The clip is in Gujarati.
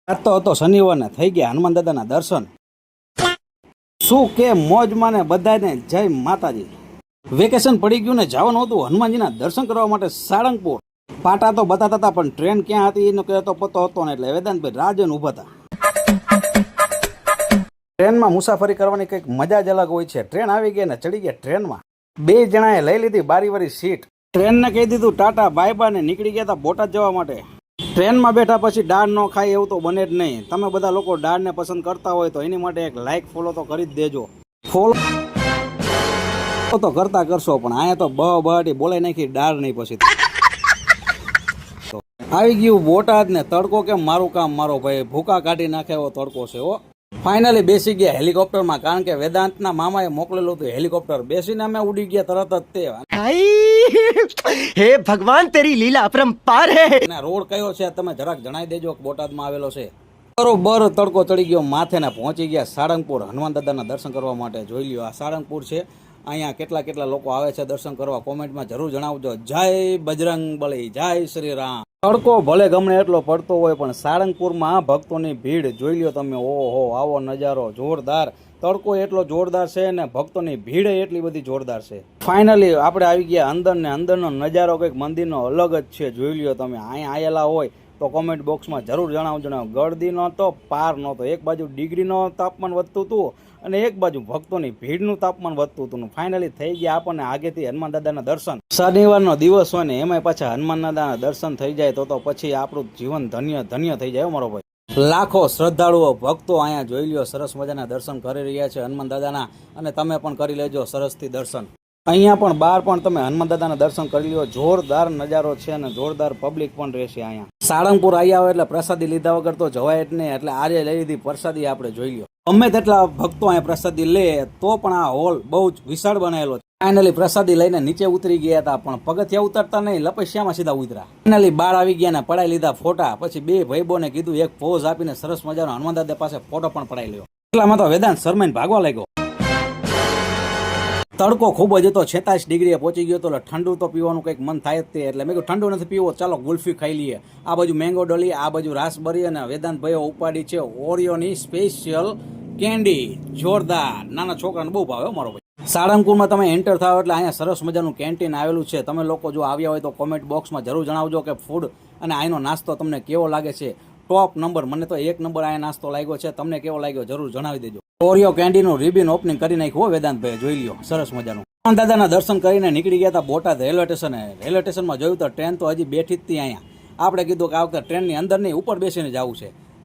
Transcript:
આજ તો હતો શનિવારને થઈ ગયા હનુમાન દાદાના દર્શન. શું કે મોજમાં ને બધાને જય માતાજી. વેકેશન પડી ગયું ને જવાનું હતું હનુમાનજીના દર્શન કરવા માટે સાળંગપુર. પાટા તો બતાતા હતા પણ ટ્રેન ક્યાં હતી એનો કહેતો પતો હતો ને એટલે વેદાંતભાઈ રાજન ઉભા હતા. ટ્રેનમાં મુસાફરી કરવાની કંઈક મજા જ અલગ હોય છે. ટ્રેન આવી ગઈ ને ચડી ગયા ટ્રેનમાં. બે જણાએ લઈ લીધી બારીવાળી સીટ. ટ્રેનને કહી દીધું ટાટા બાય બાય ને નીકળી ગયા હતા બોટાદ જવા માટે. ટ્રેનમાં બેઠા પછી દાળ ન ખાય એવું તો બને જ નહીં. તમે બધા લોકો દાળને પસંદ કરતા હોય તો એની માટે એક લાઈક ફોલો તો કરી જ દેજો. ફોલો તો કરતા કરશો પણ અહીંયા તો બહાટી બોલાઈ નાખી દાળ નહીં પછી. આવી ગયું બોટાદ ને તડકો કેમ મારું કામ મારો ભાઈ ભૂકા કાઢી નાખે એવો તડકો છે. હો ફાઇનલી બેસી ગયા હેલિકોપ્ટરમાં કારણ કે વેદાંતના મામાએ મોકલેલું હતું હેલિકોપ્ટર. બેસીને અમે ઉડી ગયા તરત જ તે. હે ભગવાન તેરી લીલા અપરંપાર હે. રોડ કયો છે તમે જરાક જણાવી દેજો. બોટાદમાં આવેલો છે. બરોબર તડકો ચડી ગયો માથે ને પહોંચી ગયા સાળંગપુર હનુમાન દાદાના દર્શન કરવા માટે. જોઈ લ્યો આ સાળંગપુર છે. અહીંયા કેટલા લોકો આવે છે દર્શન કરવા કોમેન્ટમાં જરૂર જણાવજો. જય બજરંગ બલી, જય શ્રી રામ. તડકો ભલે ગમે એટલો પડતો હોય પણ સાળંગપુરમાં ભક્તોની ભીડ જોઈ લ્યો તમે. ઓહો આવો નજારો જોરદાર. તડકો એટલો જોરદાર છે ને ભક્તોની ભીડ એટલી બધી જોરદાર છે. ફાઇનલી આપણે આવી ગયા અંદર ને અંદરનો નજારો કંઈક મંદિરનો અલગ જ છે. જોઈ લ્યો તમે. અહીંયા આવેલા હોય તો કોમેન્ટ બોક્સમાં જરૂર જણાવજો. ગળદીનો તો પાર નહોતો. એક બાજુ ડિગ્રીનો તાપમાન વધતું હતું અને એક બાજુ ભક્તોની ભીડનું તાપમાન વધતું હતું. ફાઇનલી થઈ ગયા આપણને આગેથી હનુમાન દાદાના દર્શન. શનિવારનો દિવસ હોય ને એમાં પાછા હનુમાન દાદાના દર્શન થઈ જાય તો પછી આપણું જીવન ધન્ય થઈ જાય મારો ભાઈ. લાખો શ્રદ્ધાળુઓ ભક્તો અહીંયા જોઈ લ્યો સરસ મજાના દર્શન કરી રહ્યા છે હનુમાન દાદાના. અને તમે પણ કરી લેજો સરસથી દર્શન. અહીંયા પણ બહાર પણ તમે હનુમાન દાદાના દર્શન કરી લ્યો. જોરદાર નજારો છે અને જોરદાર પબ્લિક પણ રહેશે અહીંયા. સાળંગપુર આવ્યા હોય એટલે પ્રસાદી લીધા વગર તો જવાય જ નહીં. એટલે આજે લઈ લીધી પ્રસાદી આપણે જોઈ લ્યો. ગમે તેટલા ભક્તો અહીંયા પ્રસાદી લે તો પણ આ હોલ બહુ જ વિશાળ બનાવેલો છે. ફાઇનલી પ્રસાદી લઈને નીચે ઉતરી ગયા હતા પણ પગથિયા ઉતરતા નહીં લપસ્યામાં સીધા ઉતર્યા. ફાઇનલી બહાર આવી ગયા ને પડાઈ લીધા ફોટા. પછી બે ભાઈબોને કીધું એક પોઝ આપીને સરસ મજાનો હનુમાન દાદા પાસે ફોટો પણ પડાઈ લ્યો. એટલામાં તો વેદાંત શરમાઈને ભાગવા લાગ્યો. તડકો ખૂબ જ હતો. 46 ડિગ્રીએ પહોંચી ગયો તો એટલે ઠંડુ તો પીવાનું કંઈક મન થાય જ તે. એટલે મેં કહ્યું ઠંડુ નથી પીવો ચાલો ગુલ્ફી ખાઈ લઈએ. આ બાજુ મેંગો ડોલી, આ બાજુ રાસબરી અને વેદાંત ભાઈઓ ઉપાડી છે ઓરિયોની સ્પેશિયલ કેન્ડી. જોરદાર. નાના છોકરાને બહુ ભાવે મારો ભાઈ. સાળંગપુરમાં તમે એન્ટર થાવ એટલે અહીંયા સરસ મજાનું કેન્ટીન આવેલું છે. તમે લોકો જો આવ્યા હોય તો કોમેન્ટ બોક્સમાં જરૂર જણાવજો કે ફૂડ અને અહીંનો નાસ્તો તમને કેવો લાગે છે. ટોપ નંબર. મને તો 1 નંબર અહીંયા નાસ્તો લાગ્યો છે. તમને કેવો લાગ્યો જરૂર જણાવી દેજો. ઓરિયો કેન્ડીનું રિબિન ઓપનિંગ કરી નાખ્યું વેદાંતભાઈ. જોઈ લ્યો સરસ મજાનું. હનુમાન દાદાના દર્શન કરીને નીકળી ગયા હતા બોટાદ રેલવે સ્ટેશને. રેલવે સ્ટેશનમાં જોયું તો ટ્રેન તો હજી બેઠી જ હતી અહીંયા. આપણે કીધું કે આ વખતે ટ્રેનની અંદર નહીં ઉપર બેસીને જવું છે.